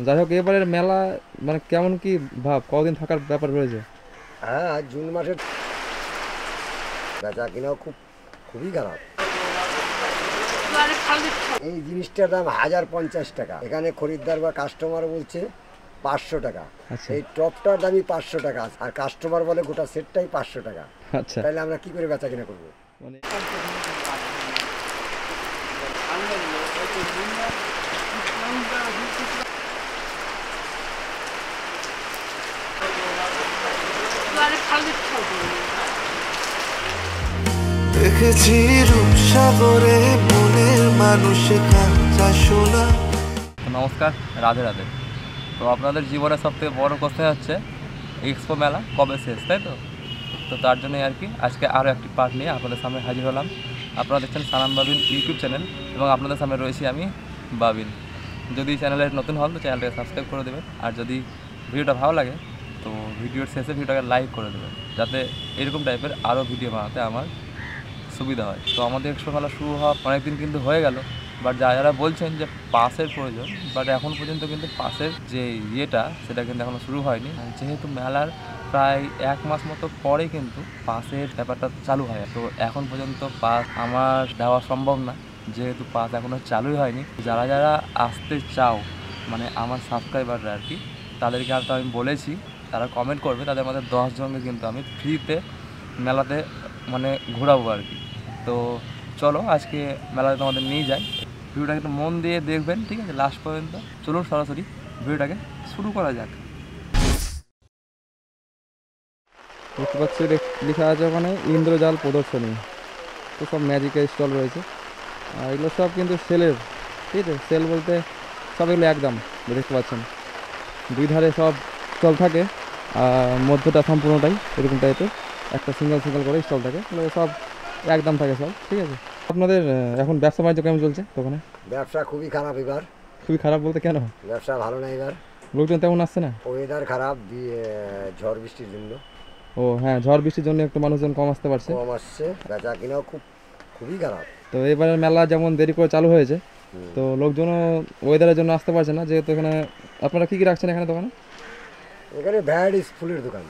যাই হোক এবারের মেলা মানে কেমন কি ভাব, কদিন থাকার ব্যাপার রয়েছে? হ্যাঁ, জুন মাসের বেচা কিনাও খুবই খারাপ। এই জিনিসটার দাম 1050 টাকা, এখানে খরিদ্দার বা কাস্টমার বলছে 500 টাকা। আচ্ছা এই টপটার দামই 500 টাকা, আর কাস্টমার বলে গোটা সেটটাই 500 টাকা। আচ্ছা। তাহলে আমরা কি করে বেচা কিনা করবো? মানে দেখেছি রূপসাগরে মনের মানুষ কাঁচা সোনা। নমস্কার, রাধে রাধে। তো আপনাদের জীবনের সবথেকে বড় কথা হচ্ছে এক্সপো মেলা কবে শেষ, তাই তো? তো তার জন্যই আর কি আজকে আরও একটি পার্ট নিয়ে আপনাদের সামনে হাজির হলাম। আপনারা দেখছেন সানাম বাবিন ইউটিউব চ্যানেল এবং আপনাদের সামনে রয়েছি আমি বাবিন। যদি চ্যানেলে নতুন হন তো চ্যানেলটাকে সাবস্ক্রাইব করে দেবেন, আর যদি ভিডিওটা ভালো লাগে তো ভিডিওর শেষে ভিডিওটাকে লাইক করে দেবেন, যাতে এরকম টাইপের আরও ভিডিও বানাতে আমার সুবিধা হয়। তো আমাদের এক্সপো মেলা শুরু হওয়া অনেকদিন কিন্তু হয়ে গেল, বাট যারা বলছেন যে পাসের প্রয়োজন, বাট এখন পর্যন্ত কিন্তু পাসের যে ইয়েটা সেটা কিন্তু এখনও শুরু হয়নি। যেহেতু মেলার প্রায় 1 মাস মতো পরে কিন্তু পাসের ব্যাপারটা চালু হয়, তো এখন পর্যন্ত পাস আমার দেওয়া সম্ভব না, যেহেতু পাস এখনও চালুই হয়নি। যারা যারা আসতে চাও, মানে আমার সাবস্ক্রাইবাররা আর কি, তাদেরকে আর তো আমি বলেছি তারা কমেন্ট করবে, তাদের মধ্যে 10 জনকে কিন্তু আমি ফ্রিতে মেলাতে মানে ঘোরাবো আর কি। তো চলো আজকে মেলাতে তোমাদের নিয়ে যাই, ভিডিওটাকে একটু মন দিয়ে দেখবেন, ঠিক আছে, লাস্ট পর্যন্ত। চলুন সরাসরি ভিডিওটাকে শুরু করা যাক। দেখতে পাচ্ছি লেখা আছে ওখানে ইন্দ্রজাল প্রদর্শনী। তো সব ম্যাজিকের স্টল রয়েছে, আর এগুলো সব কিন্তু সেলের, ঠিক আছে। সেল বলতে সব এগুলো একদম দেখতে পাচ্ছেন, দুই ধারে সব স্টল থাকে, আর মধ্যটা সম্পূর্ণটাই এরকম টাইপের একটা সিঙ্গেল সিঙ্গেল করে স্টল থাকে, এগুলো সব একদম থাকে সব, ঠিক আছে। আপনাদের এখন ব্যবসা বাণিজ্য কেমন চলছে দোকানে? ব্যবসা খুবই খারাপ এবার। খুবই খারাপ বলতে কেন? ব্যবসা ভালো না এবার, লোকজন তেমন আসছে না। ওয়েদার খারাপ দিয়ে ঝড় বৃষ্টির জন্য ও হ্যাঁ, ঝড় বৃষ্টির জন্য একটু মানুষজন কম আসতে পারছে। কম আসছে, বেচা কিনাও খুবই খারাপ। তো এবারের মেলা যেমন দেরি করে চালু হয়েছে, তো লোকজনও ওয়েদারের জন্য আসতে পারছে না, যেহেতু এখানে আপনারা কী কী রাখছেন এখানে দোকানে? এখানে ভ্যারাইটিস ফুলের দোকান,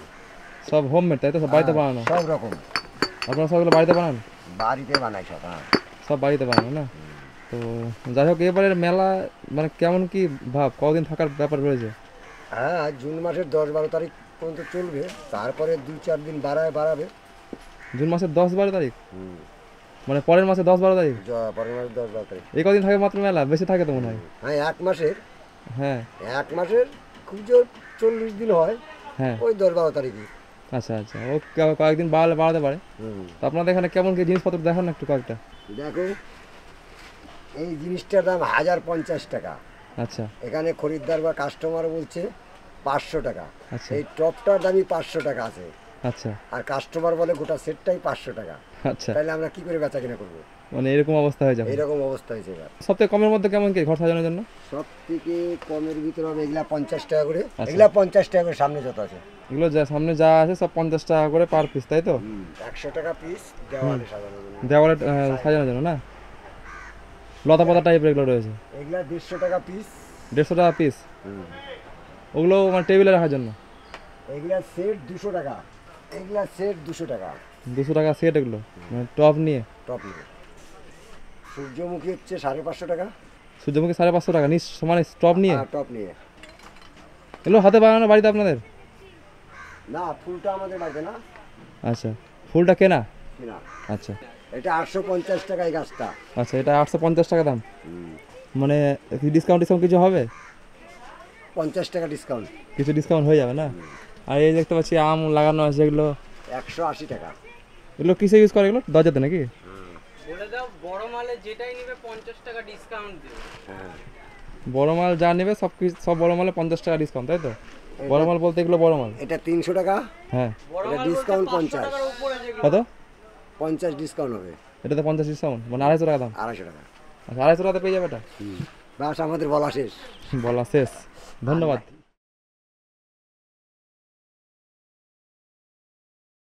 সব হোমমেড, তাই তো? সব বাড়িতে বানানো? সব রকম আপনারা সবগুলো বাড়িতে বানান? বাড়িতে বানাই সব। হ্যাঁ, সব বাড়িতে বানানো না? তো যাই হোক এবারের মেলা মানে কেমন কি ভাব, কদিন থাকার ব্যাপার রয়েছে? হ্যাঁ, জুন মাসের 10-12 তারিখ পর্যন্ত চলবে, তারপরে 2-4 দিন বাড়াবে। জুন মাসের 10-12 তারিখ, মানে পরের মাসে 10-12 তারিখ? পরের মাসের 10-12 তারিখ। এই কদিন থাকে মাত্র মেলা, বেশি থাকে তো মনে হয়। হ্যাঁ, এক মাসের হ্যাঁ 1 মাসের খুব জোর 40 দিন হয়, হ্যাঁ। ওই 10-12 তারিখই। আচ্ছা আচ্ছা, ও কয়েকদিন বাড়াতে পারে। তো আপনাদের এখানে কেমন কি জিনিসপত্র দেখান না একটু কয়েকটা? দেখো, এই জিনিসটার দাম 1050 টাকা, আচ্ছা এখানে খরিদ্দার বা কাস্টমার বলছে 500 টাকা। আচ্ছা এই টপটার দামই 500 টাকা আছে, আচ্ছা আর কাস্টমার বলে গোটা সেটটাই 500 টাকা। আচ্ছা। তাহলে আমরা কি করে বেচা কিনা করবো? মানে এরকম অবস্থা হয়ে যাবে। এইরকম অবস্থা হয়েছে এবার। সবথেকে কমের মধ্যে কেমন কি ঘর সাজানোর জন্য? সব থেকে কমের ভিতরে হবে এগুলা 50 টাকা করে। আচ্ছা। এগুলা 50 টাকা করে, সামনে যত আছে এগুলো যা সামনে যা আছে সব 50 টাকা করে পার পিস, তাই তো? 100 টাকা পিস দেওয়ালে সাজানোর জন্য। দেওয়ালে সাজানোর জন্য না? লতা পাতা টাইপের এগুলো রয়েছে, এগুলা 150 টাকা পিস। 150 টাকা পিস। ওগুলো মানে টেবিলে রাখার জন্য? এগুলা সেট 200 টাকা। এগুলা সেট 200 টাকা। 200 টাকা সেট এগুলো, মানে টপ নিয়ে? টপ নিয়ে। সূর্যমুখী হচ্ছে 550 টাকা। সূর্যমুখী 550 টাকা নিস, মানে টপ নিয়ে? টপ নিয়ে। এগুলো হাতে বানানো বাড়িতে আপনাদের? না, ফুলটা আমাদের বাড়িতে না। আচ্ছা, ফুলটা কেনা? কিনা। আচ্ছা এটা 850 টাকা এই গাছটা। আচ্ছা, এটা 850 টাকা দাম। মানে ডিসকাউন্ট কিছু হবে? 50 টাকা ডিসকাউন্ট। কিছু ডিসকাউন্ট হয়ে যাবে না? আর এই দেখতে পাচ্ছি আম লাগানো আছে, এগুলো 180 টাকা। এগুলো কিসে ইউজ করে? এগুলো দরজাতে নাকি? বলে দাও, বড় মালে যেটাই নেবে 50 টাকা ডিসকাউন্ট দিও। হ্যাঁ, বড় মাল যা নেবে সব কিছু, সব বড় মালে 50 টাকা ডিসকাউন্ট, তাই তো? বড় মাল বলতে এগুলো বড় মাল? এটা 300 টাকা। হ্যাঁ। বড় এটা মাল ডিসকাউন্ট ডিসকাউন্ট 50 টাকার উপরে যেগুলো। কত? 50 ডিসকাউন্ট হবে। এটাতে 50 ডিসকাউন্ট, মানে 250 টাকা দাম? 250 টাকা। আচ্ছা, 250 টাকাতে পেয়ে যাবে এটা? বাস, আমাদের বলা শেষ। বলা শেষ, ধন্যবাদ।